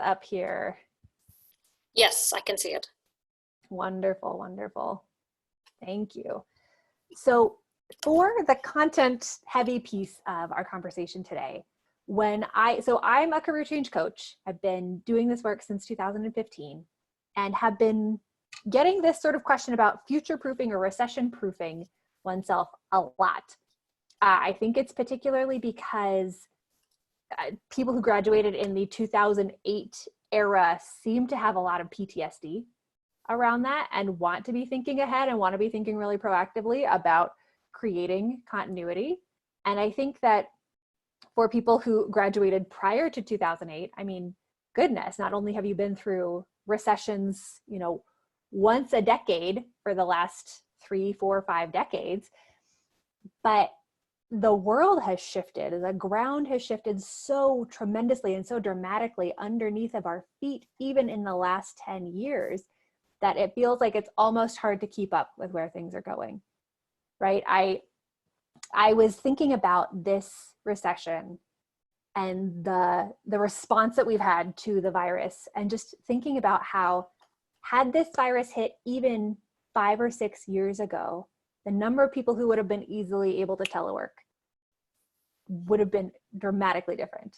up here? Yes, I can see it. Wonderful, wonderful. Thank you. So for the content heavy piece of our conversation today, I'm a career change coach. I've been doing this work since 2015 and have been getting this sort of question about future proofing or recession proofing oneself a lot. I think it's particularly because people who graduated in the 2008 era seem to have a lot of PTSD around that and want to be thinking ahead and want to be thinking really proactively about creating continuity. And I think that for people who graduated prior to 2008, I mean, goodness, not only have you been through recessions, once a decade for the last 3, 4, 5 decades, but the world has shifted. The ground has shifted so tremendously and so dramatically underneath of our feet, even in the last 10 years, that it feels like it's almost hard to keep up with where things are going, right? I was thinking about this recession and the response that we've had to the virus, and just thinking about how, had this virus hit even 5 or 6 years ago, the number of people who would have been easily able to telework would have been dramatically different.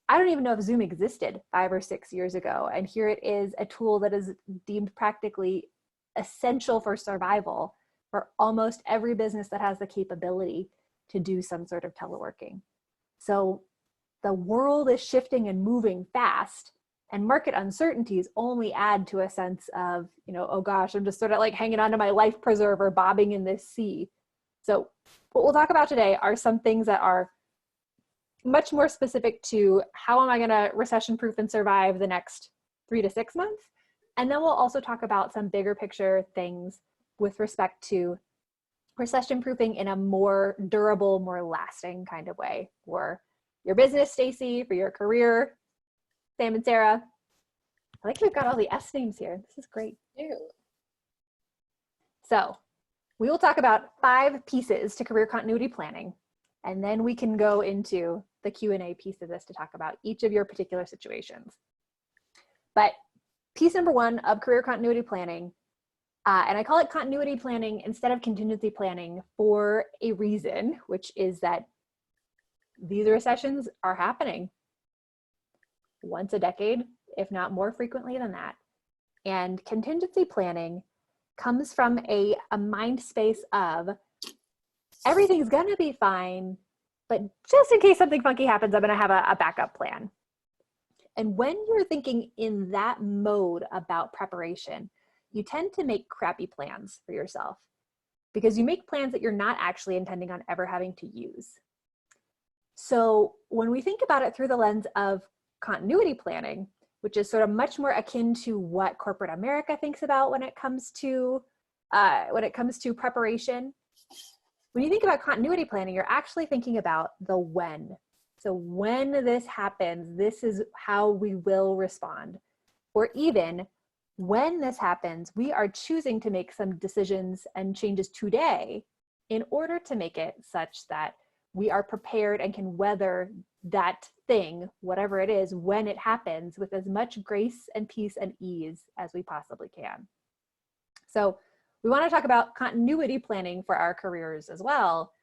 I don't even know if Zoom existed 5 or 6 years ago. And here it is, a tool that is deemed practically essential for survival for almost every business that has the capability to do some sort of teleworking. So the world is shifting and moving fast, and market uncertainties only add to a sense of, oh gosh, I'm just sort of like hanging on to my life preserver, bobbing in this sea. So what we'll talk about today are some things that are much more specific to how am I going to recession proof and survive the next 3 to 6 months. And then we'll also talk about some bigger picture things with respect to recession proofing in a more durable, more lasting kind of way for your business, Stacy, for your career, Sam and Sarah. I like we've got all the S names here. This is great. Ew. So we will talk about 5 pieces to career continuity planning, and then we can go into the Q&A piece of this to talk about each of your particular situations. But piece number 1 of career continuity planning, and I call it continuity planning instead of contingency planning for a reason, which is that these recessions are happening once a decade, if not more frequently than that. And contingency planning comes from a mind space of everything's gonna be fine, but just in case something funky happens, I'm gonna have a backup plan. And when you're thinking in that mode about preparation, you tend to make crappy plans for yourself because you make plans that you're not actually intending on ever having to use. So when we think about it through the lens of continuity planning, which is sort of much more akin to what corporate America thinks about when it comes to preparation, when you think about continuity planning, you're actually thinking about the when. So when this happens, this is how we will respond. Or even when this happens, we are choosing to make some decisions and changes today in order to make it such that we are prepared and can weather that thing, whatever it is, when it happens with as much grace and peace and ease as we possibly can. So we want to talk about continuity planning for our careers as well,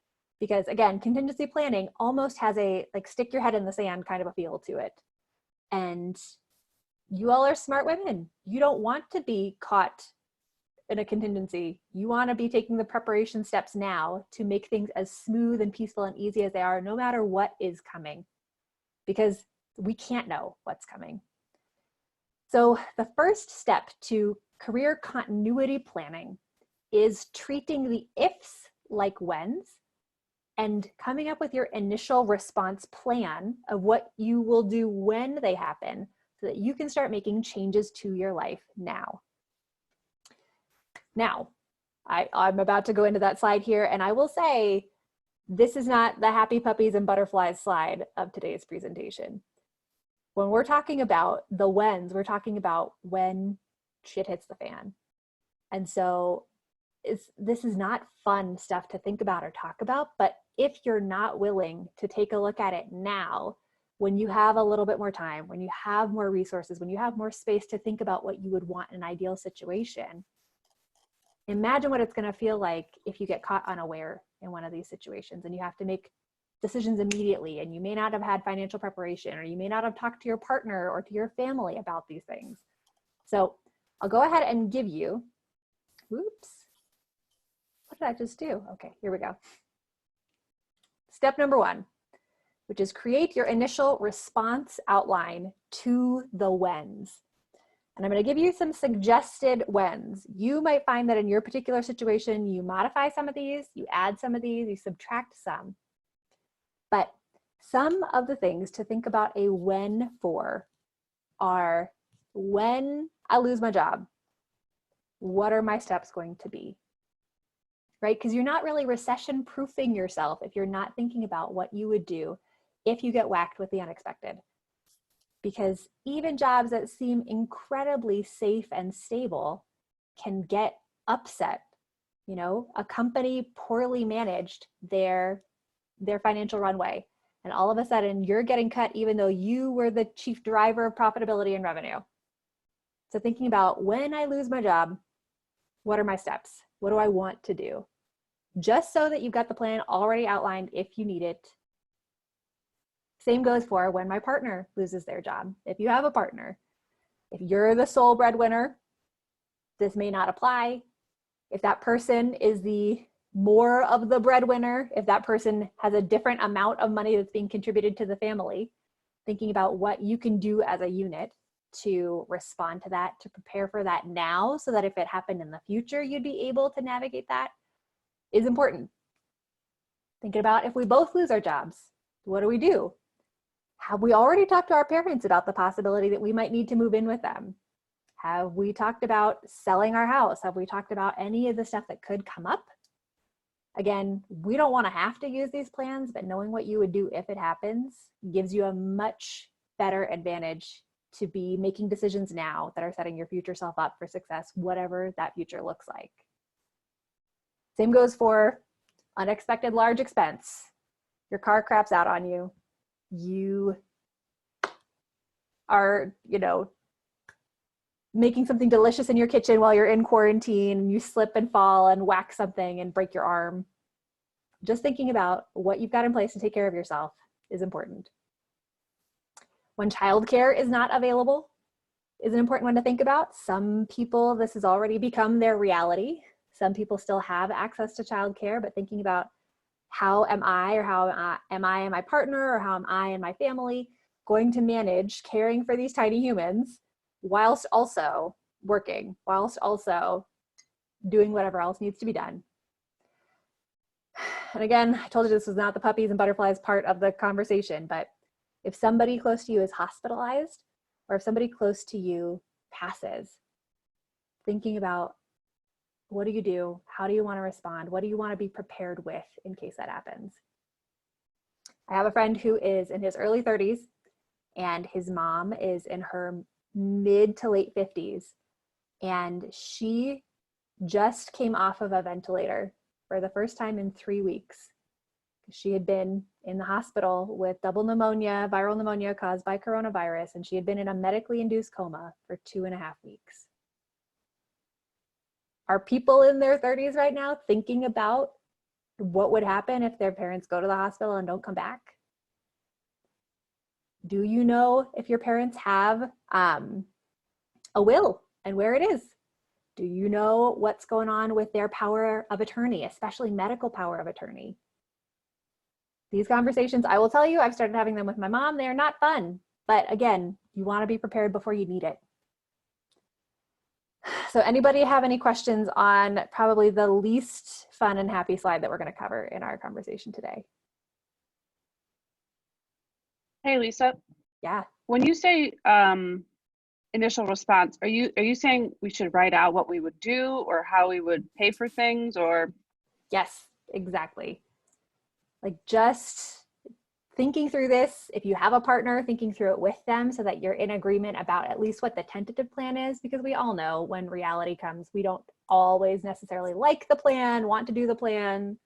because again, contingency planning almost has a like stick your head in the sand kind of a feel to it. And you all are smart women. You don't want to be caught in a contingency. You want to be taking the preparation steps now to make things as smooth and peaceful and easy as they are, no matter what is coming, because we can't know what's coming. So the first step to career continuity planning is treating the ifs like whens and coming up with your initial response plan of what you will do when they happen so that you can start making changes to your life now. Now, I'm about to go into that slide here, and I will say this is not the happy puppies and butterflies slide of today's presentation. When we're talking about the whens, we're talking about when shit hits the fan. And so this is not fun stuff to think about or talk about, but if you're not willing to take a look at it now, when you have a little bit more time, when you have more resources, when you have more space to think about what you would want in an ideal situation, imagine what it's going to feel like if you get caught unaware in one of these situations and you have to make decisions immediately, and you may not have had financial preparation, or you may not have talked to your partner or to your family about these things. So I'll go ahead and give you, oops, what did I just do? Okay, here we go. Step number 1, which is create your initial response outline to the whens. And I'm going to give you some suggested whens. You might find that in your particular situation, you modify some of these, you add some of these, you subtract some. But some of the things to think about a when for are: when I lose my job, what are my steps going to be? Right? Because you're not really recession proofing yourself if you're not thinking about what you would do if you get whacked with the unexpected. Because even jobs that seem incredibly safe and stable can get upset. You know, a company poorly managed their financial runway, and all of a sudden you're getting cut even though you were the chief driver of profitability and revenue. So thinking about, when I lose my job, what are my steps? What do I want to do? Just so that you've got the plan already outlined if you need it. Same goes for when my partner loses their job. If you have a partner, if you're the sole breadwinner, this may not apply. If that person is the more of the breadwinner, if that person has a different amount of money that's being contributed to the family, thinking about what you can do as a unit to respond to that, to prepare for that now, so that if it happened in the future, you'd be able to navigate that, is important. Thinking about, if we both lose our jobs, what do we do? Have we already talked to our parents about the possibility that we might need to move in with them? Have we talked about selling our house? Have we talked about any of the stuff that could come up? Again, we don't want to have to use these plans, but knowing what you would do if it happens gives you a much better advantage to be making decisions now that are setting your future self up for success, whatever that future looks like. Same goes for unexpected large expense. Your car craps out on you. You are, making something delicious in your kitchen while you're in quarantine, and you slip and fall and whack something and break your arm. Just thinking about what you've got in place to take care of yourself is important. When childcare is not available is an important one to think about. Some people, this has already become their reality. Some people still have access to childcare, but thinking about, how am I, or how am I and my partner, or how am I and my family going to manage caring for these tiny humans whilst also working, whilst also doing whatever else needs to be done. And again, I told you this was not the puppies and butterflies part of the conversation, but if somebody close to you is hospitalized, or if somebody close to you passes, thinking about, what do you do? How do you want to respond? What do you want to be prepared with in case that happens? I have a friend who is in his early 30s, and his mom is in her mid to late 50s. And she just came off of a ventilator for the first time in 3 weeks. She had been in the hospital with double pneumonia, viral pneumonia caused by coronavirus, and she had been in a medically induced coma for 2.5 weeks. Are people in their 30s right now thinking about what would happen if their parents go to the hospital and don't come back? Do you know if your parents have a will and where it is? Do you know what's going on with their power of attorney, especially medical power of attorney? These conversations, I will tell you, I've started having them with my mom. They are not fun, but again, you want to be prepared before you need it. So anybody have any questions on probably the least fun and happy slide that we're going to cover in our conversation today? Hey, Lisa. Yeah. When you say initial response, are you saying we should write out what we would do or how we would pay for things, or? Yes, exactly. Like, just thinking through this, if you have a partner, thinking through it with them so that you're in agreement about at least what the tentative plan is, because we all know when reality comes, we don't always necessarily like the plan, want to do the plan.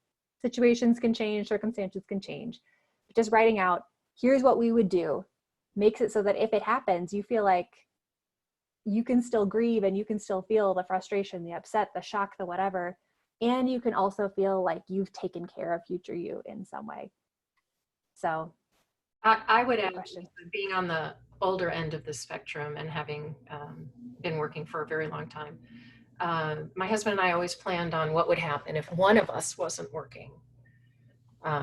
Situations can change, circumstances can change. But just writing out Here's what we would do. Makes it so that if it happens, you feel like you can still grieve and you can still feel the frustration, the upset, the shock, the whatever. And you can also feel like you've taken care of future you in some way. So I would good add, question. being on the older end of the spectrum and having been working for a very long time, my husband and I always planned on what would happen if one of us wasn't working.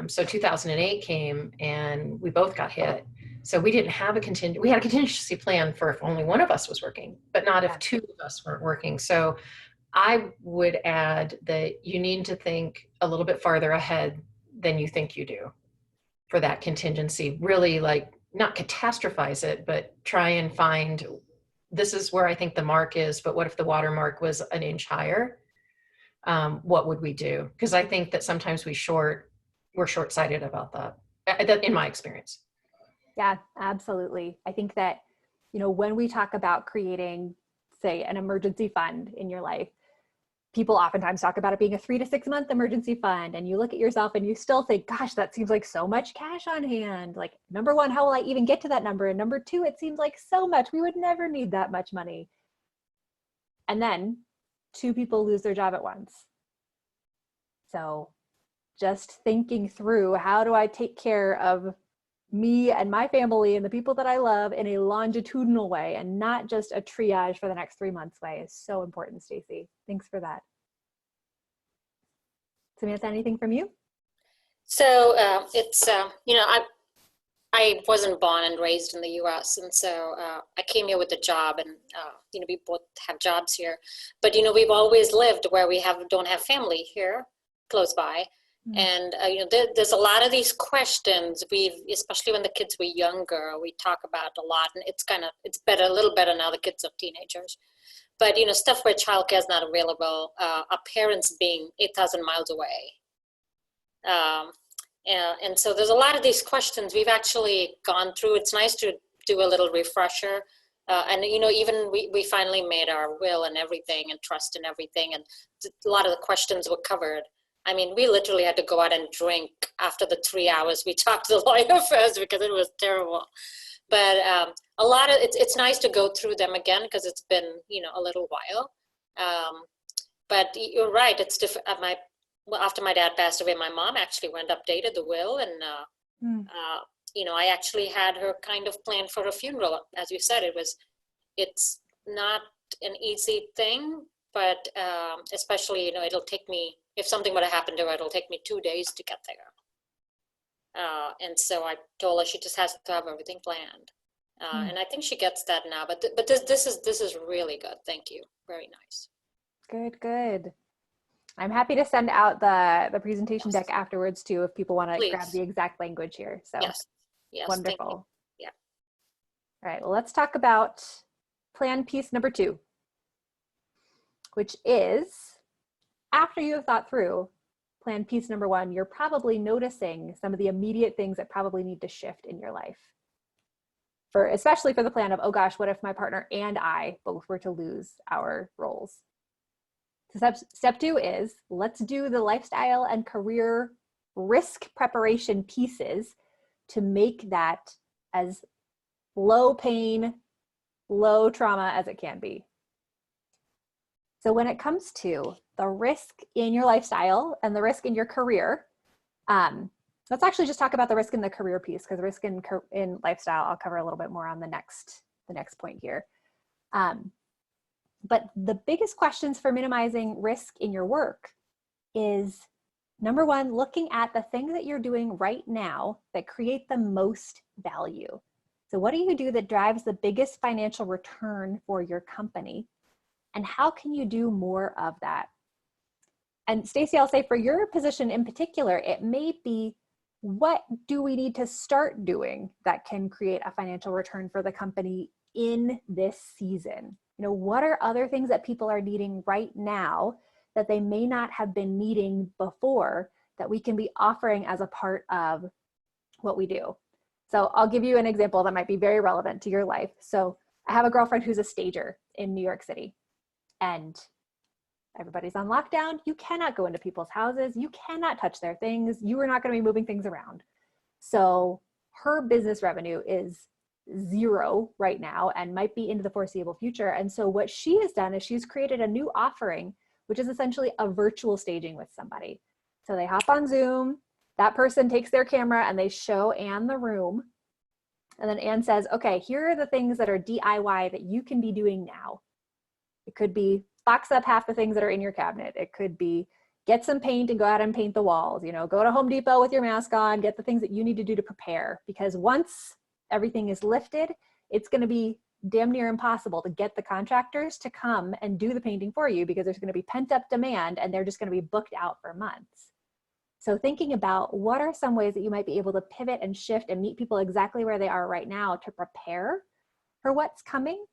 So 2008 came and we both got hit. So we didn't have we had a contingency plan for if only one of us was working, but not if two of us weren't working. So I would add that you need to think a little bit farther ahead than you think you do for that contingency. Really, like, not catastrophize it, but try and find, this is where I think the mark is, but what if the watermark was an inch higher? What would we do? Because I think that sometimes we're short-sighted about that, in my experience. Yeah, absolutely. I think that, when we talk about creating, say, an emergency fund in your life, people oftentimes talk about it being a 3 to 6 month emergency fund. And you look at yourself and you still think, gosh, that seems like so much cash on hand. Like, number one, how will I even get to that number? And number two, it seems like so much. We would never need that much money. And then 2 people lose their job at once. So just thinking through, how do I take care of me and my family and the people that I love in a longitudinal way and not just a triage for the next 3 months way is so important, Stacey. Thanks for that. Samantha, anything from you? So it's, I wasn't born and raised in the US. And so I came here with a job and, we both have jobs here. But, we've always lived where we don't have family here close by. And, there's a lot of these questions especially when the kids were younger, we talk about a lot, and it's better, a little better now the kids are teenagers. But, stuff where childcare is not available, our parents being 8,000 miles away. And so there's a lot of these questions we've actually gone through. It's nice to do a little refresher. And, even we finally made our will and everything and trust and everything. And a lot of the questions were covered. I mean, we literally had to go out and drink after the 3 hours we talked to the lawyer first because it was terrible. But a lot of it's nice to go through them again because it's been, a little while. But you're right. It's different. After my dad passed away, my mom actually went updated the will. And, I actually had her kind of plan for a funeral. As you said, it's not an easy thing, but especially, it'll take me, if something would have happened to her, it'll take me 2 days to get there. And so I told her she just has to have everything planned. And I think she gets that now, but this is really good. Thank you. Very nice. Good. I'm happy to send out the presentation deck afterwards too, if people want to grab the exact language here. So yes, wonderful. Yeah. All right, well, let's talk about plan piece number 2, which is, after you have thought through plan piece number 1, you're probably noticing some of the immediate things that probably need to shift in your life. Especially for the plan of, oh gosh, what if my partner and I both were to lose our roles? So step 2 is, let's do the lifestyle and career risk preparation pieces to make that as low pain, low trauma as it can be. So when it comes to the risk in your lifestyle and the risk in your career, let's actually just talk about the risk in the career piece, because risk in lifestyle, I'll cover a little bit more on the next point here. But the biggest questions for minimizing risk in your work is, number 1, looking at the things that you're doing right now that create the most value. So what do you do that drives the biggest financial return for your company? And how can you do more of that? And Stacey, I'll say for your position in particular, it may be, what do we need to start doing that can create a financial return for the company in this season? What are other things that people are needing right now that they may not have been needing before that we can be offering as a part of what we do? So I'll give you an example that might be very relevant to your life. So I have a girlfriend who's a stager in New York City, and everybody's on lockdown. You cannot go into people's houses. You cannot touch their things. You are not going to be moving things around. So her business revenue is 0 right now and might be into the foreseeable future. And so what she has done is she's created a new offering, which is essentially a virtual staging with somebody. So they hop on Zoom, that person takes their camera and they show Anne the room. And then Anne says, okay, here are the things that are DIY that you can be doing now. It could be box up half the things that are in your cabinet. It could be get some paint and go out and paint the walls. Go to Home Depot with your mask on, get the things that you need to do to prepare. Because once everything is lifted, it's going to be damn near impossible to get the contractors to come and do the painting for you, because there's going to be pent up demand and they're just going to be booked out for months. So thinking about what are some ways that you might be able to pivot and shift and meet people exactly where they are right now to prepare for what's coming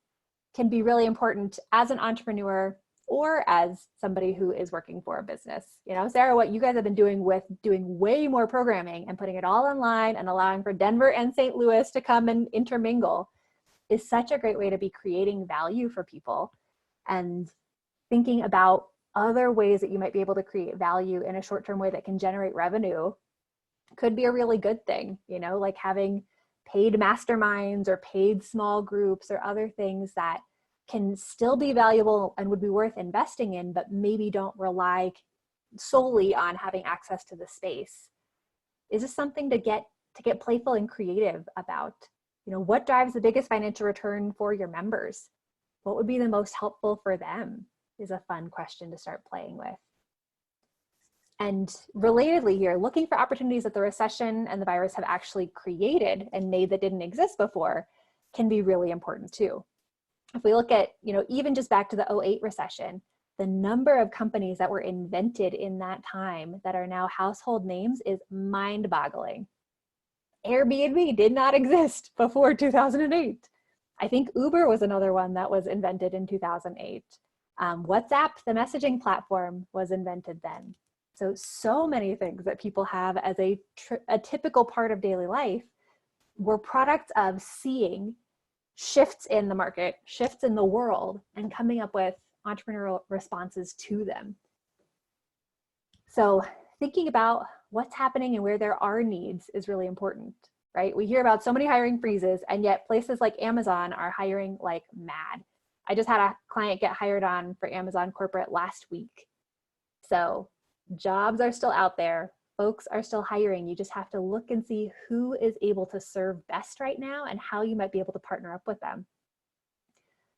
can be really important as an entrepreneur or as somebody who is working for a business. Sarah, what you guys have been doing with doing way more programming and putting it all online and allowing for Denver and St. Louis to come and intermingle is such a great way to be creating value for people. And thinking about other ways that you might be able to create value in a short-term way that can generate revenue could be a really good thing, like having paid masterminds or paid small groups or other things that can still be valuable and would be worth investing in, but maybe don't rely solely on having access to the space. Is this something to get playful and creative about? What drives the biggest financial return for your members? What would be the most helpful for them is a fun question to start playing with. And relatedly here, looking for opportunities that the recession and the virus have actually created and made that didn't exist before can be really important too. If we look at, even just back to the 2008 recession, the number of companies that were invented in that time that are now household names is mind-boggling. Airbnb did not exist before 2008. I think Uber was another one that was invented in 2008. WhatsApp, the messaging platform, was invented then. So many things that people have as a typical part of daily life were products of seeing shifts in the market, shifts in the world, and coming up with entrepreneurial responses to them. So thinking about what's happening and where there are needs is really important, right? We hear about so many hiring freezes, and yet places like Amazon are hiring like mad. I just had a client get hired on for Amazon corporate last week. So jobs are still out there. Folks are still hiring. You just have to look and see who is able to serve best right now and how you might be able to partner up with them.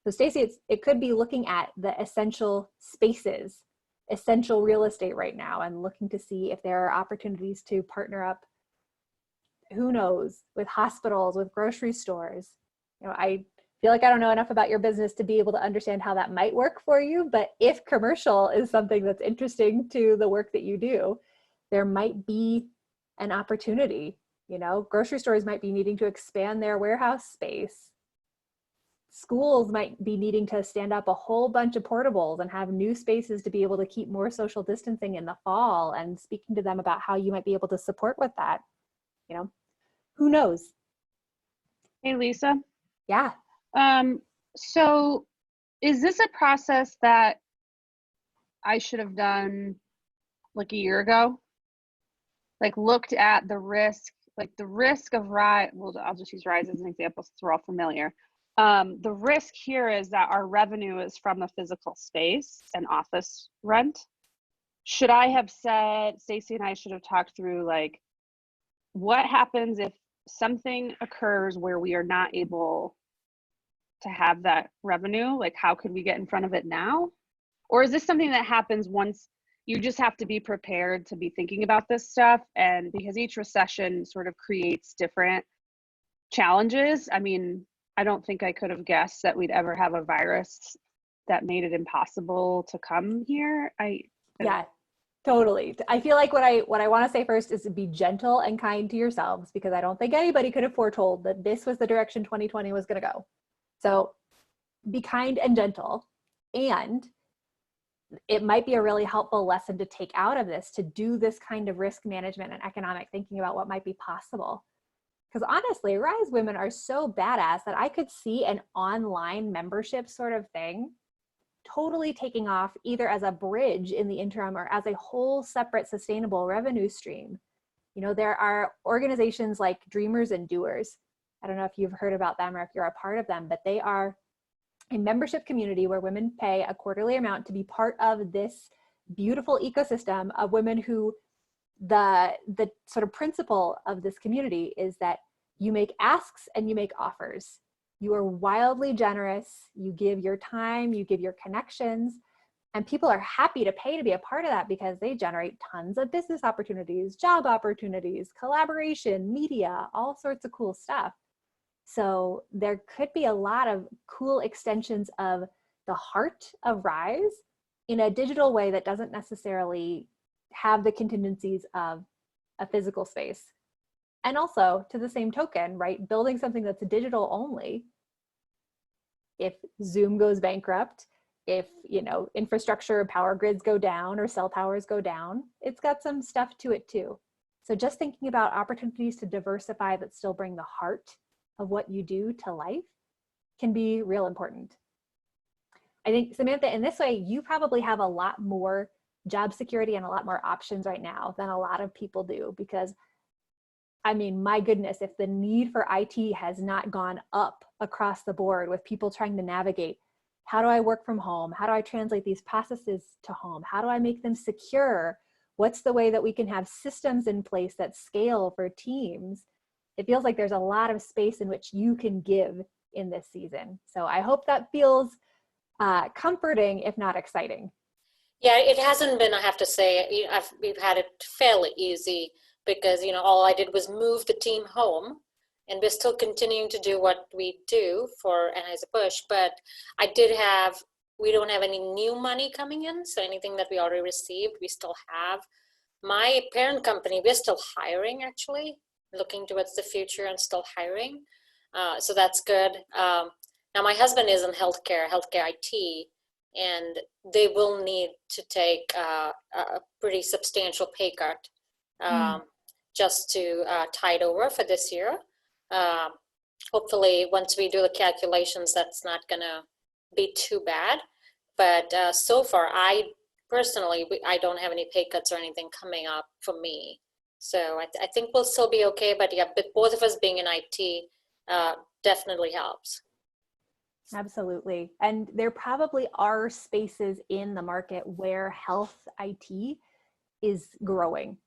So Stacey, it could be looking at the essential spaces, essential real estate right now, and looking to see if there are opportunities to partner up, who knows, with hospitals, with grocery stores. I feel like I don't know enough about your business to be able to understand how that might work for you, but if commercial is something that's interesting to the work that you do, there might be an opportunity. Grocery stores might be needing to expand their warehouse space. Schools might be needing to stand up a whole bunch of portables and have new spaces to be able to keep more social distancing in the fall, and speaking to them about how you might be able to support with that. Who knows? Hey, Lisa. Yeah. So is this a process that I should have done like a year ago? Like looked at the risk of Rise. Well, I'll just use Rise as an example since we're all familiar. The risk here is that our revenue is from a physical space and office rent. Should I have said, Stacey and I should have talked through like, what happens if something occurs where we are not able to have that revenue? Like, how could we get in front of it now? Or is this something that happens once you just have to be prepared to be thinking about this stuff? And because each recession sort of creates different challenges. I mean, I don't think I could have guessed that we'd ever have a virus that made it impossible to come here. Yeah, totally. I feel like what I want to say first is to be gentle and kind to yourselves, because I don't think anybody could have foretold that this was the direction 2020 was going to go. So be kind and gentle. And it might be a really helpful lesson to take out of this, to do this kind of risk management and economic thinking about what might be possible. Because honestly, Rise Women are so badass that I could see an online membership sort of thing totally taking off, either as a bridge in the interim or as a whole separate sustainable revenue stream You know, there are organizations like Dreamers and Doers. I don't know if you've heard about them or if you're a part of them, but they are a membership community where women pay a quarterly amount to be part of this beautiful ecosystem of women who the sort of principle of this community is that you make asks and you make offers. You are wildly generous. You give your time, you give your connections, and people are happy to pay to be a part of that because they generate tons of business opportunities, job opportunities, collaboration, media, all sorts of cool stuff. So there could be a lot of cool extensions of the heart of Rise in a digital way that doesn't necessarily have the contingencies of a physical space. And also, to the same token, right, building something that's digital only, if Zoom goes bankrupt, if, you know, infrastructure, power grids go down or cell towers go down, it's got some stuff to it too. So just thinking about opportunities to diversify that still bring the heart of what you do to life can be real important. I think, Samantha, in this way, you probably have a lot more job security and a lot more options right now than a lot of people do, because I mean, my goodness, if the need for IT has not gone up across the board with people trying to navigate, how do I work from home? How do I translate these processes to home? How do I make them secure? What's the way that we can have systems in place that scale for teams? It feels like there's a lot of space in which you can give in this season. So I hope that feels comforting, if not exciting. Yeah, it hasn't been, I have to say, we've had it fairly easy because, you know, all I did was move the team home, and we're still continuing to do what we do for Anheuser-Busch, but we don't have any new money coming in, so anything that we already received, we still have. My parent company, we're still hiring, actually, looking towards the future and still hiring, so that's good. Now, my husband is in healthcare IT, and they will need to take a pretty substantial pay cut just to tide over for this year. Hopefully, once we do the calculations, that's not going to be too bad. But so far, I don't have any pay cuts or anything coming up for me. So I think we'll still be okay. But yeah, but both of us being in IT definitely helps. Absolutely. And there probably are spaces in the market where health IT is growing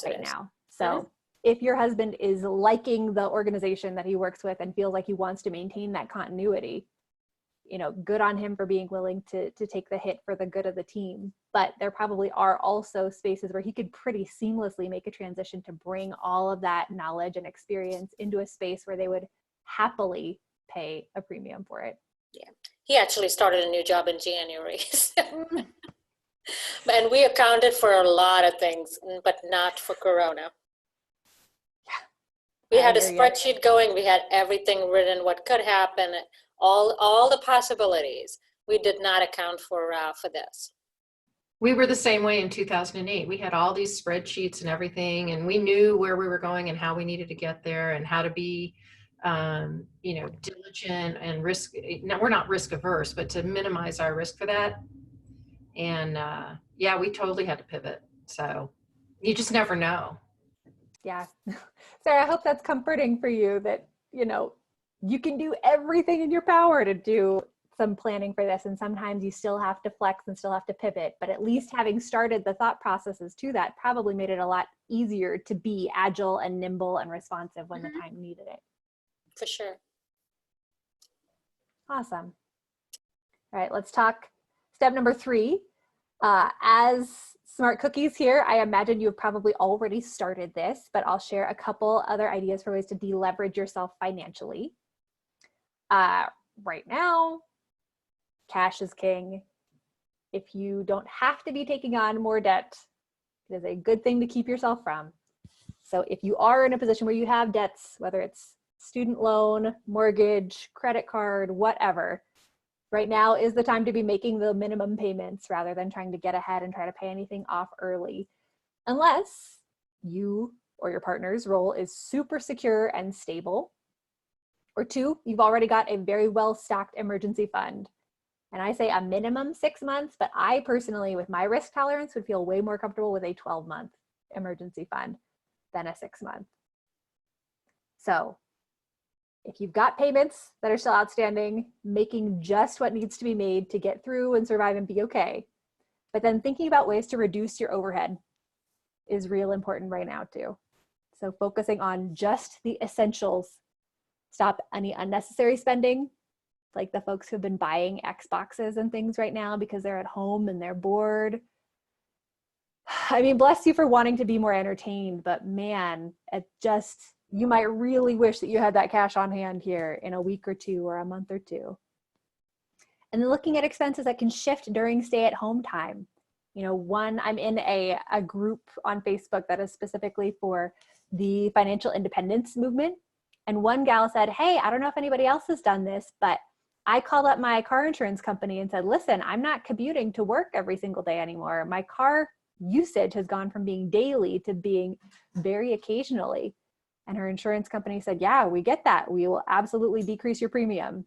right now. So if your husband is liking the organization that he works with and feels like he wants to maintain that continuity, you know, good on him for being willing to take the hit for the good of the team. But there probably are also spaces where he could pretty seamlessly make a transition to bring all of that knowledge and experience into a space where they would happily pay a premium for it. Yeah, he actually started a new job in January. And we accounted for a lot of things, but not for Corona. We had a spreadsheet going. We had everything written, what could happen, all the possibilities. We did not account for this. We were the same way in 2008. We had all these spreadsheets and everything, and we knew where we were going and how we needed to get there and how to be, diligent and risk. Now, we're not risk averse, but to minimize our risk for that. And we totally had to pivot. So you just never know. Yeah. Sarah, I hope that's comforting for you that, you know, you can do everything in your power to do some planning for this. And sometimes you still have to flex and still have to pivot, but at least having started the thought processes to that probably made it a lot easier to be agile and nimble and responsive when the time needed it. For sure. Awesome. All right, let's talk step number 3. As smart cookies here, I imagine you've probably already started this, but I'll share a couple other ideas for ways to deleverage yourself financially. Right now, cash is king. If you don't have to be taking on more debt, it is a good thing to keep yourself from. So if you are in a position where you have debts, whether it's student loan, mortgage, credit card, whatever, right now is the time to be making the minimum payments rather than trying to get ahead and try to pay anything off early, unless you or your partner's role is super secure and stable. Or 2, you've already got a very well-stocked emergency fund. And I say a minimum 6 months, but I personally, with my risk tolerance, would feel way more comfortable with a 12-month emergency fund. than a 6-month. So if you've got payments that are still outstanding, making just what needs to be made to get through and survive and be okay, but then thinking about ways to reduce your overhead is real important right now too. So focusing on just the essentials, stop any unnecessary spending, like the folks who've been buying Xboxes and things right now because they're at home and they're bored. I mean, bless you for wanting to be more entertained, but man, you might really wish that you had that cash on hand here in a week or two or a month or two. And then looking at expenses that can shift during stay-at-home time. I'm in a group on Facebook that is specifically for the financial independence movement. And one gal said, hey, I don't know if anybody else has done this, but I called up my car insurance company and said, listen, I'm not commuting to work every single day anymore. My car usage has gone from being daily to being very occasionally. And her insurance company said, yeah, we get that. We will absolutely decrease your premium.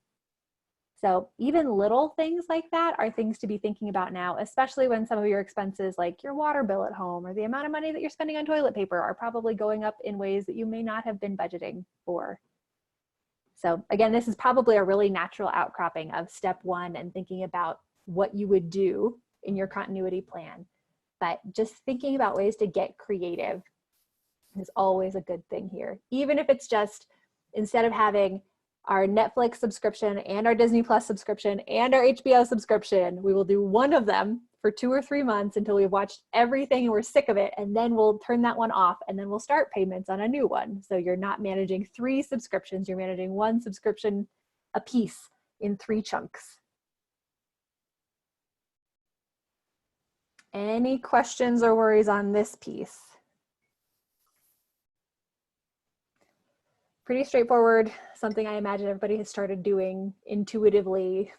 So even little things like that are things to be thinking about now, especially when some of your expenses like your water bill at home or the amount of money that you're spending on toilet paper are probably going up in ways that you may not have been budgeting for. So again, this is probably a really natural outcropping of step 1 and thinking about what you would do in your continuity plan. But just thinking about ways to get creative is always a good thing here. Even if it's just, instead of having our Netflix subscription and our Disney Plus subscription and our HBO subscription, we will do one of them for 2 or 3 months until we've watched everything and we're sick of it. And then we'll turn that one off and then we'll start payments on a new one. So you're not managing 3 subscriptions, you're managing 1 subscription a piece in 3 chunks. Any questions or worries on this piece? Pretty straightforward, something I imagine everybody has started doing intuitively.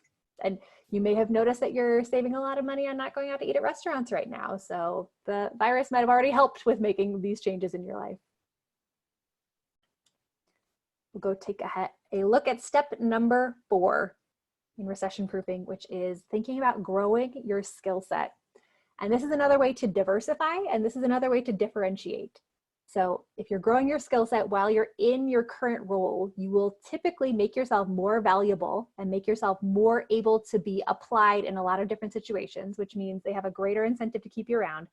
And you may have noticed that you're saving a lot of money on not going out to eat at restaurants right now. So the virus might have already helped with making these changes in your life. We'll go take a look at step number 4 in recession proofing, which is thinking about growing your skill set. And this is another way to diversify, and this is another way to differentiate. So if you're growing your skill set while you're in your current role, you will typically make yourself more valuable and make yourself more able to be applied in a lot of different situations, which means they have a greater incentive to keep you around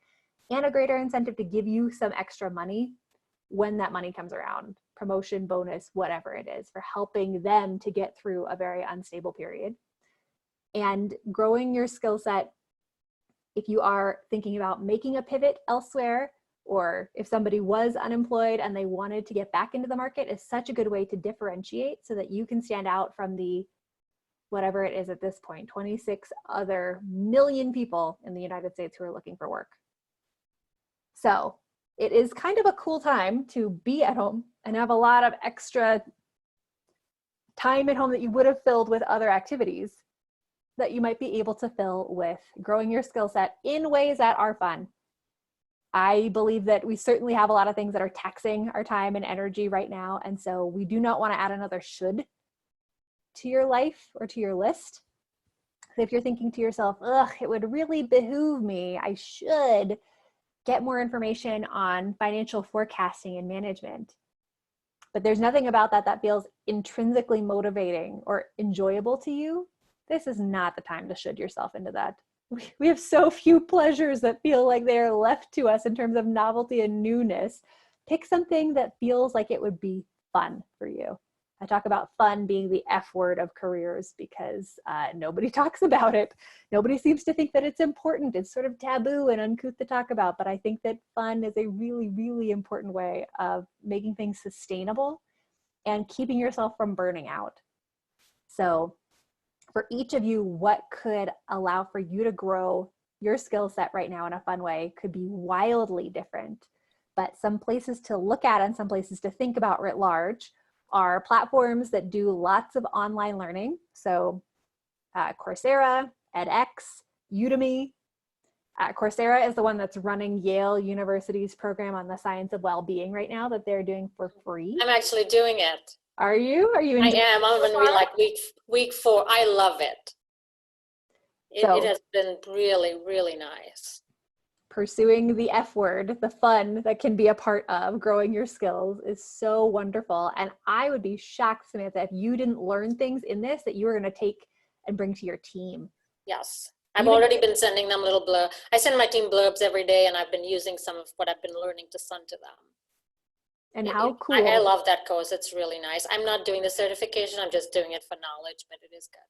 and a greater incentive to give you some extra money when that money comes around, promotion, bonus, whatever it is, for helping them to get through a very unstable period. And growing your skill set, if you are thinking about making a pivot elsewhere, or if somebody was unemployed and they wanted to get back into the market, is such a good way to differentiate so that you can stand out from the, whatever it is at this point, 26 other million people in the United States who are looking for work. So it is kind of a cool time to be at home and have a lot of extra time at home that you would have filled with other activities that you might be able to fill with growing your skill set in ways that are fun. I believe that we certainly have a lot of things that are taxing our time and energy right now. And so we do not want to add another should to your life or to your list. So if you're thinking to yourself, ugh, it would really behoove me, I should get more information on financial forecasting and management. But there's nothing about that that feels intrinsically motivating or enjoyable to you. This is not the time to should yourself into that. We have so few pleasures that feel like they are left to us in terms of novelty and newness. Pick something that feels like it would be fun for you. I talk about fun being the F word of careers because nobody talks about it. Nobody seems to think that it's important. It's sort of taboo and uncouth to talk about, but I think that fun is a really, really important way of making things sustainable and keeping yourself from burning out. So for each of you, what could allow for you to grow your skill set right now in a fun way could be wildly different, but some places to look at and some places to think about writ large are platforms that do lots of online learning. So Coursera, edX, Udemy. Coursera is the one that's running Yale University's program on the science of well-being right now that they're doing for free. I'm actually doing it. Are you? Are you? I am. I'm going to be like week 4. I love it. It has been really, really nice. pursuing the F word, the fun that can be a part of growing your skills is so wonderful. And I would be shocked, Samantha, if you didn't learn things in this that you were going to take and bring to your team. Yes. I've already been sending them little blurb. I send my team blurbs every day, and I've been using some of what I've been learning to send to them. And how cool. I love that course. It's really nice. I'm not doing the certification. I'm just doing it for knowledge, but it is good.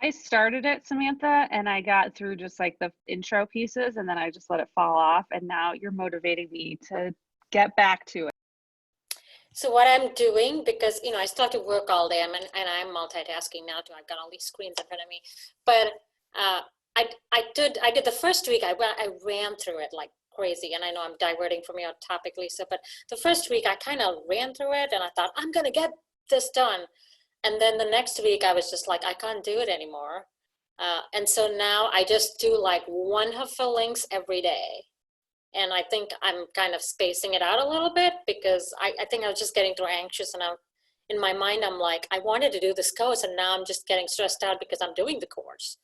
I started it, Samantha, and I got through just like the intro pieces, and then I just let it fall off. And now you're motivating me to get back to it. So what I'm doing, because I still have to work all day, and I'm multitasking now too. I've got all these screens in front of me. But I did the first week. I ran through it like crazy, and I know I'm diverting from your topic, Lisa. But the first week I kind of ran through it, and I thought I'm gonna get this done. And then the next week I was just like, I can't do it anymore. And so now I just do like one helpful links every day. And I think I'm kind of spacing it out a little bit because I think I was just getting too anxious, and in my mind, I'm like, I wanted to do this course, and now I'm just getting stressed out because I'm doing the course.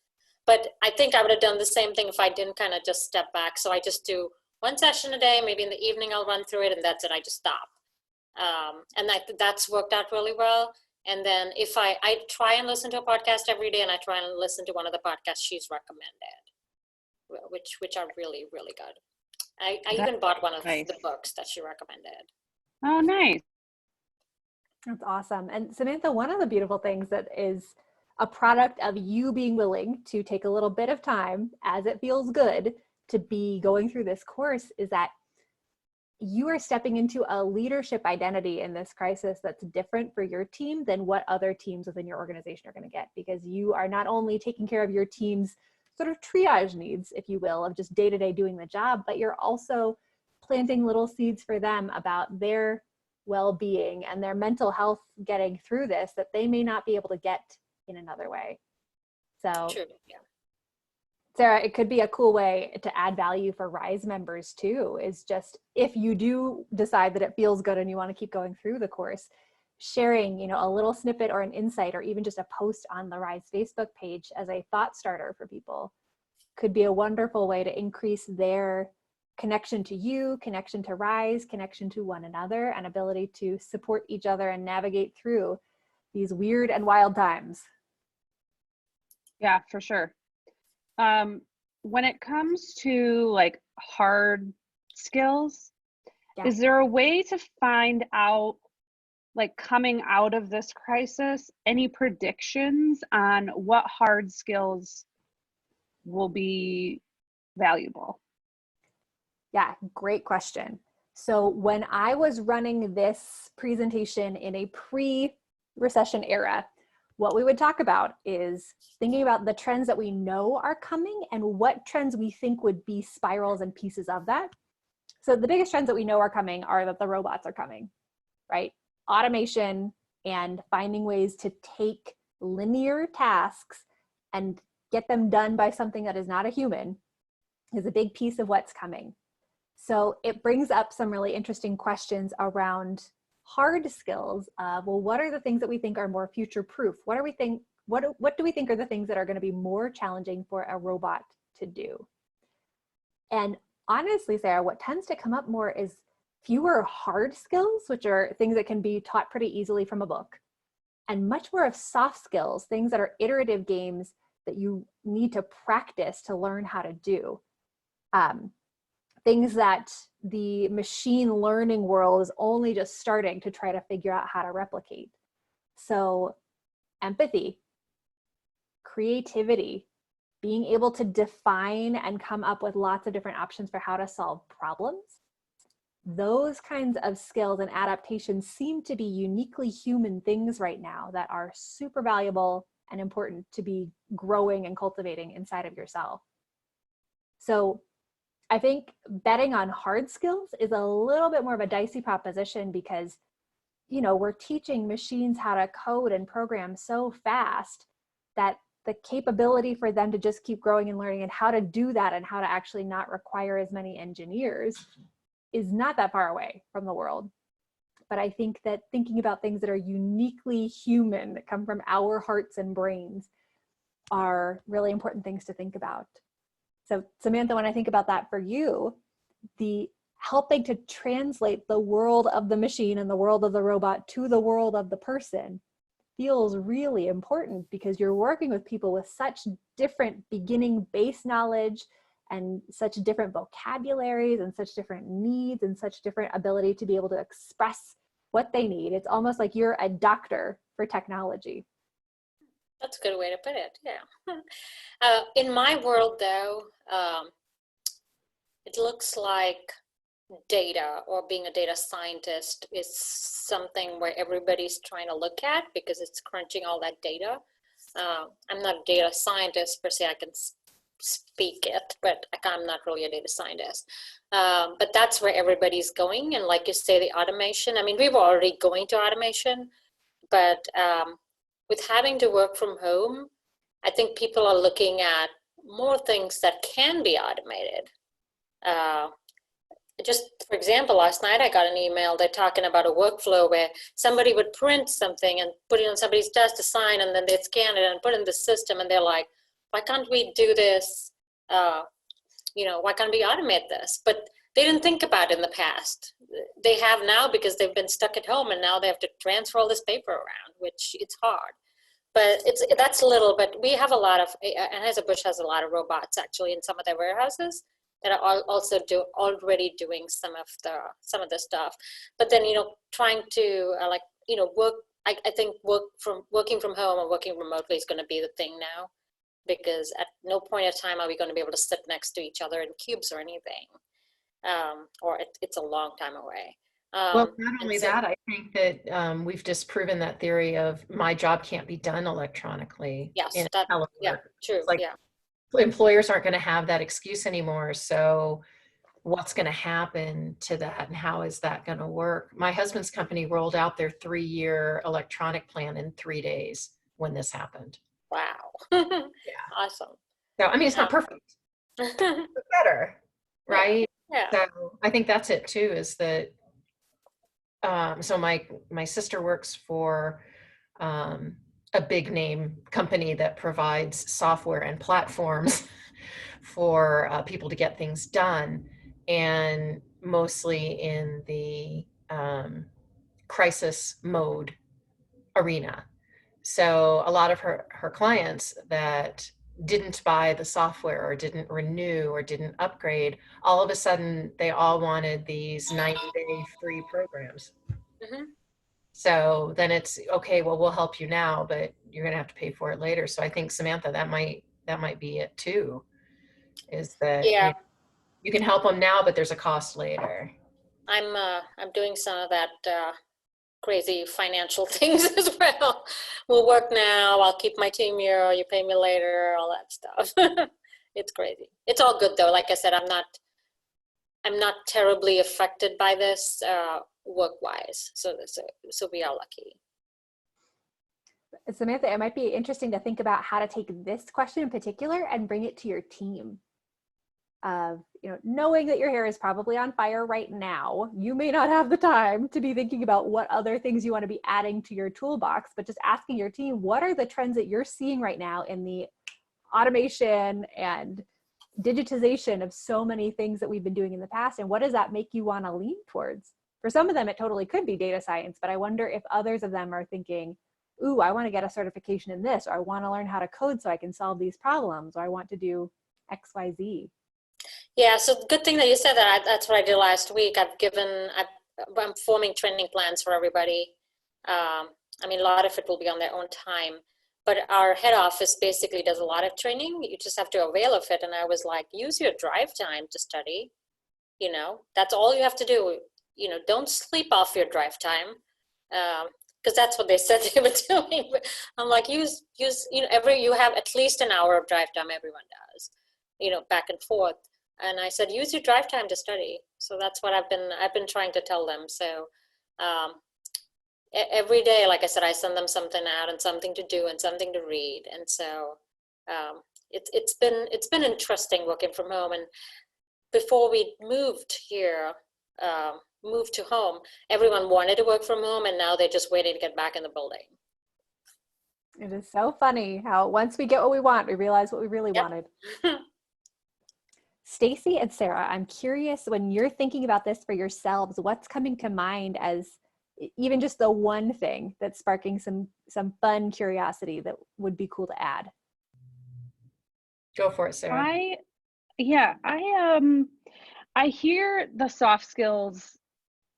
But I think I would have done the same thing if I didn't kind of just step back. So I just do one session a day, maybe in the evening I'll run through it, and that's it, I just stop. And that's worked out really well. And then if I try and listen to a podcast every day, and I try and listen to one of the podcasts she's recommended, which are really, really good. I even bought one of the books that she recommended. Oh, nice. That's awesome. And Samantha, one of the beautiful things that is a product of you being willing to take a little bit of time as it feels good to be going through this course is that you are stepping into a leadership identity in this crisis that's different for your team than what other teams within your organization are going to get, because you are not only taking care of your team's sort of triage needs, if you will, of just day-to-day doing the job, but you're also planting little seeds for them about their well-being and their mental health getting through this that they may not be able to get in another way. So True, yeah. Sarah, it could be a cool way to add value for Rise members too, is just if you do decide that it feels good and you want to keep going through the course, sharing, a little snippet or an insight or even just a post on the Rise Facebook page as a thought starter for people could be a wonderful way to increase their connection to you, connection to Rise, connection to one another, and ability to support each other and navigate through these weird and wild times. Yeah, for sure. When it comes to like hard skills, is there a way to find out, like coming out of this crisis, any predictions on what hard skills will be valuable? Yeah, great question. So when I was running this presentation in a pre-recession era, what we would talk about is thinking about the trends that we know are coming and what trends we think would be spirals and pieces of that. So the biggest trends that we know are coming are that the robots are coming, right? Automation and finding ways to take linear tasks and get them done by something that is not a human is a big piece of what's coming. So it brings up some really interesting questions around hard skills of, well, what are the things that we think are more future proof? What do we think are the things that are going to be more challenging for a robot to do? And honestly, Sarah, what tends to come up more is fewer hard skills, which are things that can be taught pretty easily from a book, and much more of soft skills, things that are iterative games that you need to practice to learn how to do. Things that the machine learning world is only just starting to try to figure out how to replicate. So empathy, creativity, being able to define and come up with lots of different options for how to solve problems. Those kinds of skills and adaptations seem to be uniquely human things right now that are super valuable and important to be growing and cultivating inside of yourself. So I think betting on hard skills is a little bit more of a dicey proposition because, we're teaching machines how to code and program so fast that the capability for them to just keep growing and learning and how to do that and how to actually not require as many engineers is not that far away from the world. But I think that thinking about things that are uniquely human, that come from our hearts and brains, are really important things to think about. So Samantha, when I think about that for you, the helping to translate the world of the machine and the world of the robot to the world of the person feels really important, because you're working with people with such different beginning base knowledge and such different vocabularies and such different needs and such different ability to be able to express what they need. It's almost like you're a doctor for technology. That's a good way to put it. Yeah. In my world, though, it looks like data, or being a data scientist, is something where everybody's trying to look at, because it's crunching all that data. I'm not a data scientist per se. I can speak it, but I'm not really a data scientist. But that's where everybody's going. And like you say, the automation, I mean, we were already going to automation, but with having to work from home, I think people are looking at more things that can be automated. Just for example, last night I got an email, they're talking about a workflow where somebody would print something and put it on somebody's desk to sign, and then they'd scan it and put it in the system, and they're like, why can't we do this? Why can't we automate this? But they didn't think about it in the past. They have now, because they've been stuck at home, and now they have to transfer all this paper around, which it's hard. But that's little, but we have a lot of, Anheuser-Busch has a lot of robots actually in some of their warehouses that are also already doing some of the stuff. But then, trying to work, I think working from home or working remotely is going to be the thing now, because at no point of time are we going to be able to sit next to each other in cubes or anything, or it's a long time away. Well, not only that, I think that we've disproven that theory of my job can't be done electronically. Yes, yeah, true. It's like, yeah. Employers aren't going to have that excuse anymore. So what's going to happen to that, and how is that going to work? My husband's company rolled out their 3-year electronic plan in 3 days when this happened. Wow. Yeah. Awesome. So, I mean, it's not perfect. It's better, right? Yeah. So I think that's it too, is that, so my sister works for a big name company that provides software and platforms for people to get things done, and mostly in the crisis mode arena. So a lot of her clients that didn't buy the software or didn't renew or didn't upgrade, all of a sudden they all wanted these 90-day free programs. Mm-hmm. So then it's okay, well, we'll help you now, but you're going to have to pay for it later. So I think, Samantha, that might be it too, is that you can help them now, but there's a cost later. I'm doing some of that crazy financial things as well. We'll work now, I'll keep my team here, you pay me later, all that stuff. It's crazy. It's all good though. Like I said, I'm not terribly affected by this work-wise. So we are lucky. Samantha, it might be interesting to think about how to take this question in particular and bring it to your team. Knowing that your hair is probably on fire right now, you may not have the time to be thinking about what other things you want to be adding to your toolbox, but just asking your team, what are the trends that you're seeing right now in the automation and digitization of so many things that we've been doing in the past, and what does that make you want to lean towards? For some of them, it totally could be data science, but I wonder if others of them are thinking, ooh, I want to get a certification in this, or I want to learn how to code so I can solve these problems, or I want to do XYZ. Yeah, so good thing that you said that. That's what I did last week. I'm forming training plans for everybody. I mean, a lot of it will be on their own time, but our head office basically does a lot of training. You just have to avail of it. And I was like, use your drive time to study. That's all you have to do. Don't sleep off your drive time. Because that's what they said they were doing. But I'm like, you have at least an hour of drive time. Everyone does, back and forth. And I said, use your drive time to study. So that's what I've been trying to tell them. So every day, like I said, I send them something out and something to do and something to read. And so it's been interesting working from home. And before we moved here, moved to home, everyone wanted to work from home, and now they're just waiting to get back in the building. It is so funny how once we get what we want, we realize what we really wanted. Stacy and Sarah, I'm curious, when you're thinking about this for yourselves, what's coming to mind as even just the one thing that's sparking some fun curiosity that would be cool to add? Go for it, Sarah. I hear the soft skills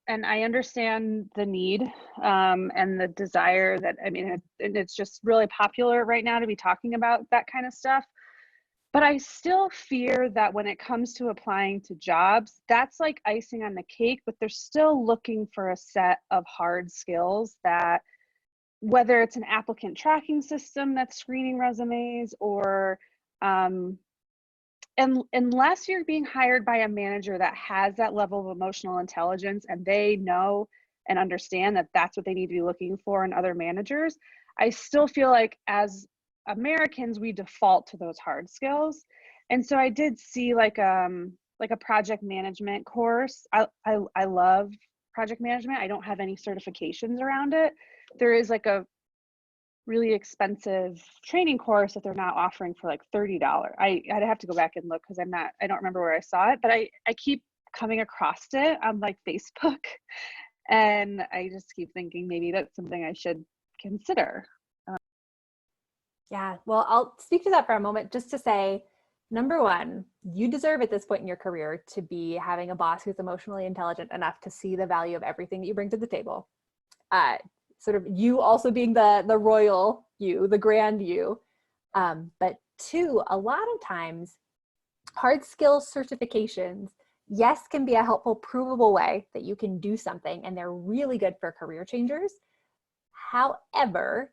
and I understand the need and the desire that, I mean, it's just really popular right now to be talking about that kind of stuff. But I still fear that when it comes to applying to jobs, that's like icing on the cake, but they're still looking for a set of hard skills that, whether it's an applicant tracking system that's screening resumes or, and unless you're being hired by a manager that has that level of emotional intelligence and they know and understand that that's what they need to be looking for in other managers, I still feel like as Americans, we default to those hard skills. And so I did see like a project management course. I love project management. I don't have any certifications around it. There is like a really expensive training course that they're now offering for like $30. I'd have to go back and look because I don't remember where I saw it, but I keep coming across it on like Facebook, and I just keep thinking maybe that's something I should consider. Yeah, well, I'll speak to that for a moment just to say, number one, you deserve at this point in your career to be having a boss who's emotionally intelligent enough to see the value of everything that you bring to the table. Sort of you also being the royal you, the grand you. But two, a lot of times, hard skills certifications, yes, can be a helpful, provable way that you can do something, and they're really good for career changers. However,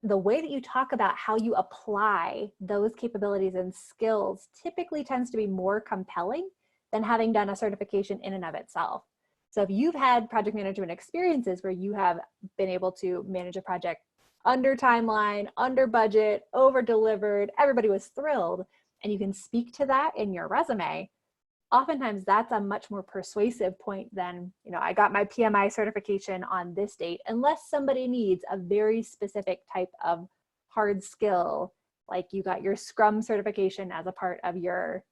the way that you talk about how you apply those capabilities and skills typically tends to be more compelling than having done a certification in and of itself. So if you've had project management experiences where you have been able to manage a project under timeline, under budget, over delivered, everybody was thrilled, and you can speak to that in your resume, oftentimes that's a much more persuasive point than, I got my PMI certification on this date, unless somebody needs a very specific type of hard skill, like you got your Scrum certification as a part of your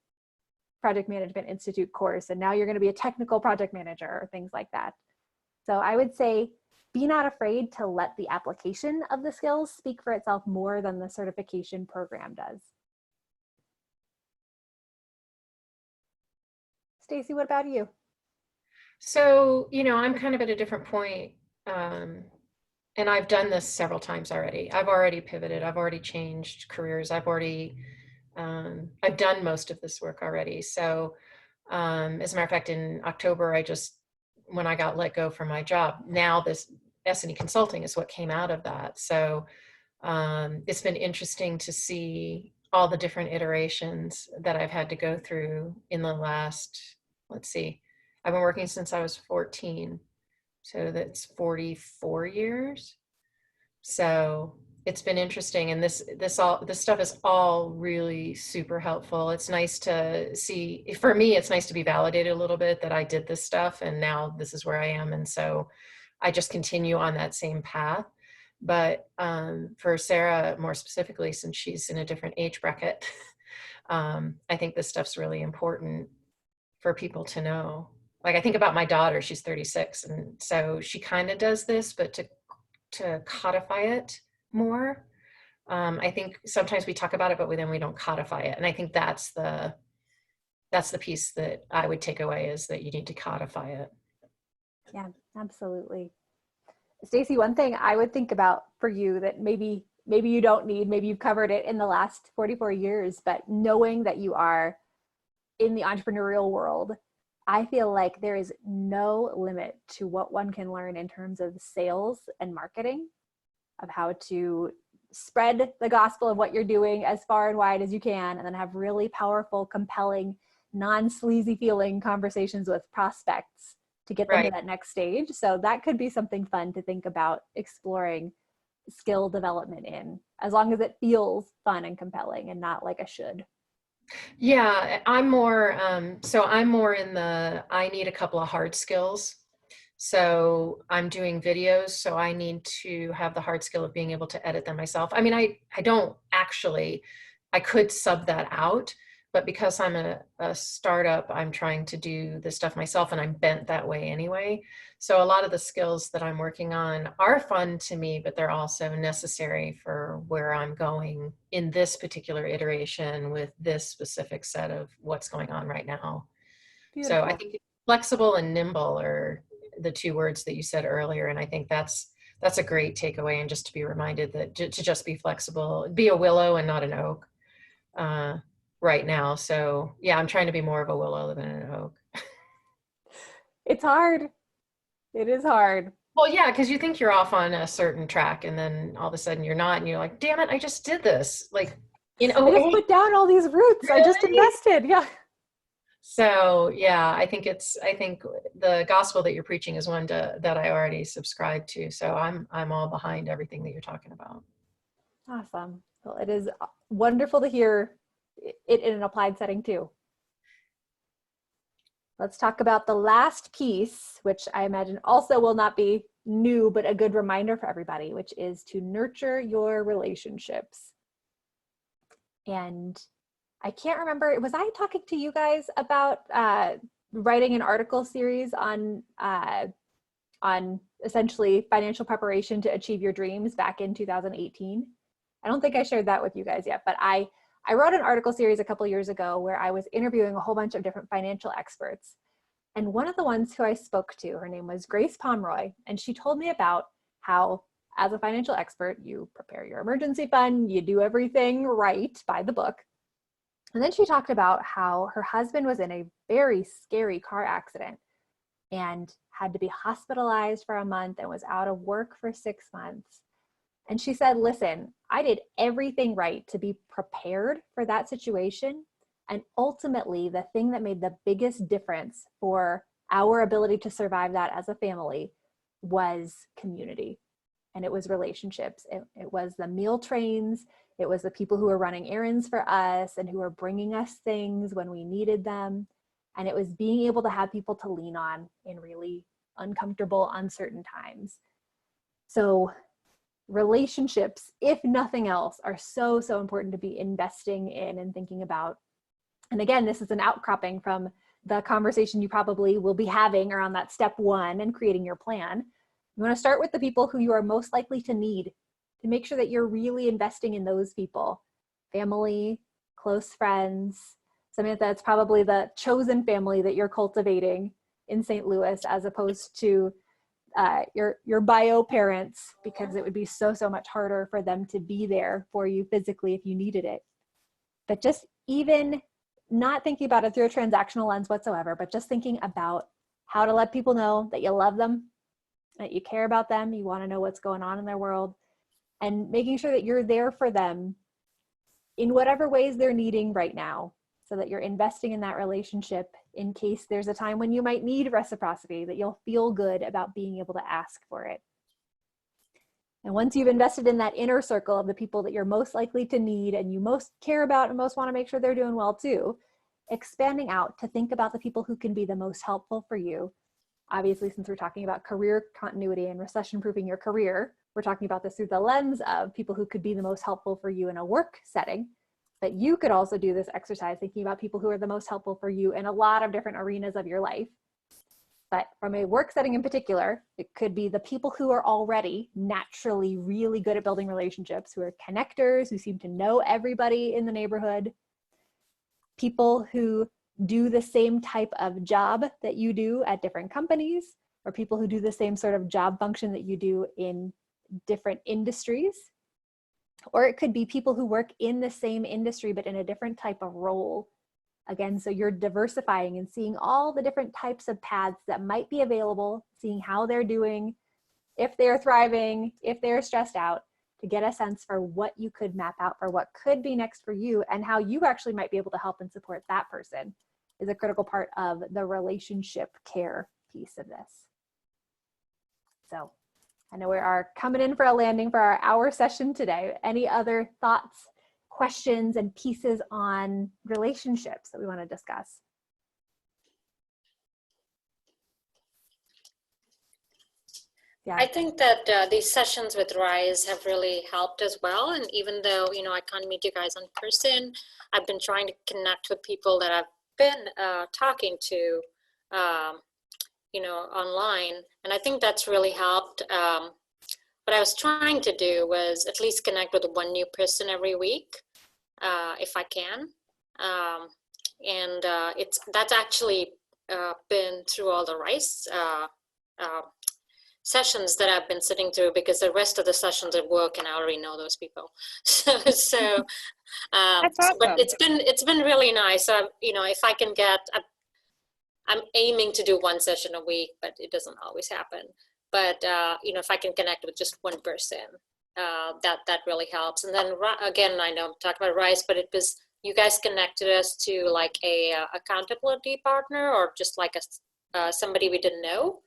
Project Management Institute course, and now you're going to be a technical project manager or things like that. So I would say, be not afraid to let the application of the skills speak for itself more than the certification program does. Stacy, what about you? So, I'm kind of at a different point, and I've done this several times already. I've already pivoted. I've already changed careers. I've done most of this work already. So, as a matter of fact, in October, when I got let go from my job, now this S&E consulting is what came out of that. So, it's been interesting to see all the different iterations that I've had to go through in the last, I've been working since I was 14. So that's 44 years. So it's been interesting. And this stuff is all really super helpful. It's nice to see, for me, it's nice to be validated a little bit that I did this stuff and now this is where I am. And so I just continue on that same path. But for Sarah, more specifically, since she's in a different age bracket, I think this stuff's really important for people to know. Like, I think about my daughter, she's 36, and so she kind of does this, but to codify it more. I think sometimes we talk about it, but then we don't codify it. And I think that's the piece that I would take away, is that you need to codify it. Yeah, absolutely. Stacy, one thing I would think about for you that maybe you don't need, maybe you've covered it in the last 44 years, but knowing that you are in the entrepreneurial world, I feel like there is no limit to what one can learn in terms of sales and marketing, of how to spread the gospel of what you're doing as far and wide as you can, and then have really powerful, compelling, non-sleazy feeling conversations with prospects to get them to that next stage. So that could be something fun to think about exploring skill development in, as long as it feels fun and compelling and not like a should. Yeah, I'm more in the, I need a couple of hard skills. So I'm doing videos, so I need to have the hard skill of being able to edit them myself. I mean, I don't actually, I could sub that out, But because I'm a startup, I'm trying to do this stuff myself, and I'm bent that way anyway. So a lot of the skills that I'm working on are fun to me, but they're also necessary for where I'm going in this particular iteration with this specific set of what's going on right now. So I Beautiful. think flexible and nimble are the two words that you said earlier. And I think that's a great takeaway. And just to be reminded that to just be flexible, be a willow and not an oak right now. So yeah, I'm trying to be more of a willow than an oak. It's hard. It is hard. Well, yeah, because you think you're off on a certain track and then all of a sudden you're not, and you're like, damn it, I just did this. Like, I just put down all these roots. I just Really? invested. Yeah. So yeah, I think the gospel that you're preaching is one that I already subscribe to. So I'm all behind everything that you're talking about. Awesome. Well, it is wonderful to hear it in an applied setting too. Let's talk about the last piece, which I imagine also will not be new, but a good reminder for everybody, which is to nurture your relationships. And I can't remember, was I talking to you guys about writing an article series on essentially financial preparation to achieve your dreams back in 2018? I don't think I shared that with you guys yet, but I wrote an article series a couple years ago where I was interviewing a whole bunch of different financial experts. And one of the ones who I spoke to, her name was Grace Pomeroy, and she told me about how, as a financial expert, you prepare your emergency fund, you do everything right by the book. And then she talked about how her husband was in a very scary car accident and had to be hospitalized for a month and was out of work for 6 months. And she said, listen, I did everything right to be prepared for that situation. And ultimately, the thing that made the biggest difference for our ability to survive that as a family was community. And it was relationships. It was the meal trains. It was the people who were running errands for us and who were bringing us things when we needed them. And it was being able to have people to lean on in really uncomfortable, uncertain times. So relationships, if nothing else, are so, so important to be investing in and thinking about. And again, this is an outcropping from the conversation you probably will be having around that step one and creating your plan. You want to start with the people who you are most likely to need, to make sure that you're really investing in those people. Family, close friends. Samantha, it's probably the chosen family that you're cultivating in St. Louis, as opposed to your bio parents, because it would be so, so much harder for them to be there for you physically if you needed it. But just even not thinking about it through a transactional lens whatsoever, but just thinking about how to let people know that you love them, that you care about them, you want to know what's going on in their world, and making sure that you're there for them in whatever ways they're needing right now, so that you're investing in that relationship in case there's a time when you might need reciprocity, that you'll feel good about being able to ask for it. And once you've invested in that inner circle of the people that you're most likely to need and you most care about and most want to make sure they're doing well too, expanding out to think about the people who can be the most helpful for you. Obviously, since we're talking about career continuity and recession-proofing your career, we're talking about this through the lens of people who could be the most helpful for you in a work setting. But you could also do this exercise thinking about people who are the most helpful for you in a lot of different arenas of your life. But from a work setting in particular, it could be the people who are already naturally really good at building relationships, who are connectors, who seem to know everybody in the neighborhood, people who do the same type of job that you do at different companies, or people who do the same sort of job function that you do in different industries. Or it could be people who work in the same industry, but in a different type of role. Again, so you're diversifying and seeing all the different types of paths that might be available, seeing how they're doing, if they're thriving, if they're stressed out, to get a sense for what you could map out for what could be next for you, and how you actually might be able to help and support that person is a critical part of the relationship care piece of this. So I know we are coming in for a landing for our hour session today. Any other thoughts, questions, and pieces on relationships that we want to discuss? Yeah. I think that these sessions with Rise have really helped as well. And even though, I can't meet you guys in person, I've been trying to connect with people that I've been talking to, online. And I think that's really helped. What I was trying to do was at least connect with one new person every week, if I can. That's actually been through all the Rise sessions that I've been sitting through, because the rest of the sessions at work and I already know those people. That's awesome. But it's been really nice. So, if I can get, I'm aiming to do one session a week, but it doesn't always happen. But, if I can connect with just one person, that really helps. And then again, I know I'm talking about Rise, but it was, you guys connected us to like a accountability partner, or just like somebody we didn't know.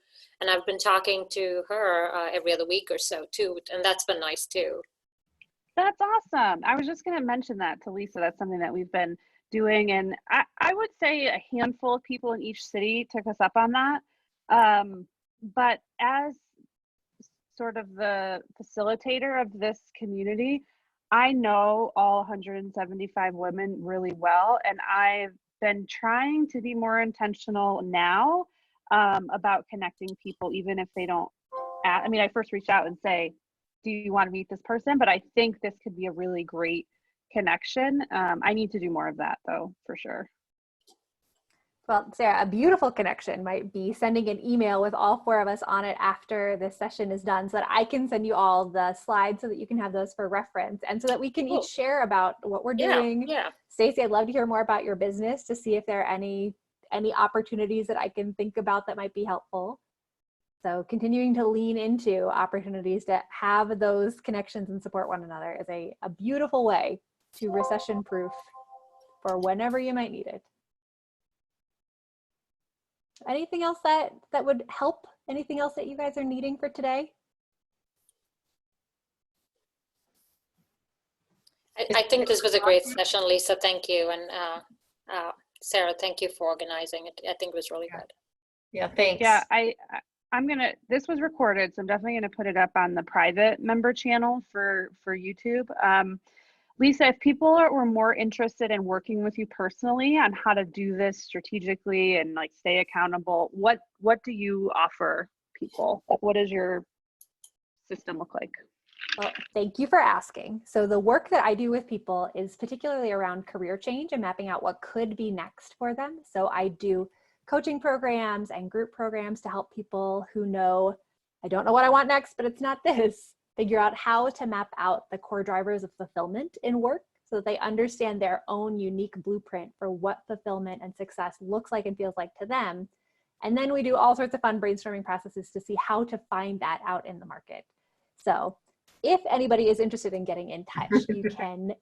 And I've been talking to her every other week or so too. And that's been nice too. That's awesome. I was just going to mention that to Lisa. That's something that we've been doing. And I would say a handful of people in each city took us up on that. But as sort of the facilitator of this community, I know all 175 women really well. And I've been trying to be more intentional now about connecting people, even if they don't I first reached out and say, do you want to meet this person? But I think this could be a really great connection. I need to do more of that though, for sure. Well, Sarah, a beautiful connection might be sending an email with all 4 of us on it after this session is done, so that I can send you all the slides so that you can have those for reference, and so that we can each share about what we're doing. Yeah. Stacey, I'd love to hear more about your business to see if there are any opportunities that I can think about that might be helpful. So continuing to lean into opportunities to have those connections and support one another is a beautiful way to recession proof for whenever you might need it. Anything else that would help? Anything else that you guys are needing for today? I think this was a great session, Lisa. Thank you. And Sarah, thank you for organizing it. I think it was really good. Yeah, thanks. Yeah, I'm gonna, this was recorded, so I'm definitely gonna put it up on the private member channel for YouTube. Lisa, if people were more interested in working with you personally on how to do this strategically and like stay accountable, what do you offer people? What does your system look like? Well, thank you for asking. So the work that I do with people is particularly around career change and mapping out what could be next for them. So I do coaching programs and group programs to help people who know, I don't know what I want next, but it's not this. Figure out how to map out the core drivers of fulfillment in work so that they understand their own unique blueprint for what fulfillment and success looks like and feels like to them. And then we do all sorts of fun brainstorming processes to see how to find that out in the market. So if anybody is interested in getting in touch, you can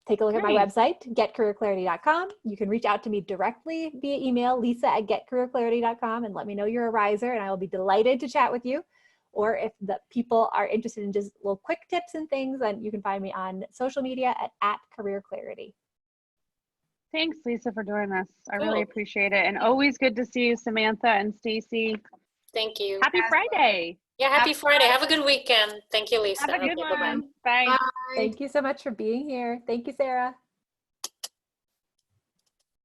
take a look at my website, getcareerclarity.com. You can reach out to me directly via email, lisa@getcareerclarity.com, and let me know you're a riser, and I will be delighted to chat with you. Or if the people are interested in just little quick tips and things, then you can find me on social media at @careerclarity. Thanks, Lisa, for doing this. I really appreciate it. And always good to see you, Samantha and Stacy. Thank you. Happy Friday. Yeah, happy Friday. Have a good weekend. Thank you, Lisa. Have a good Okay, bye-bye. one. Bye. Thank you so much for being here. Thank you, Sarah.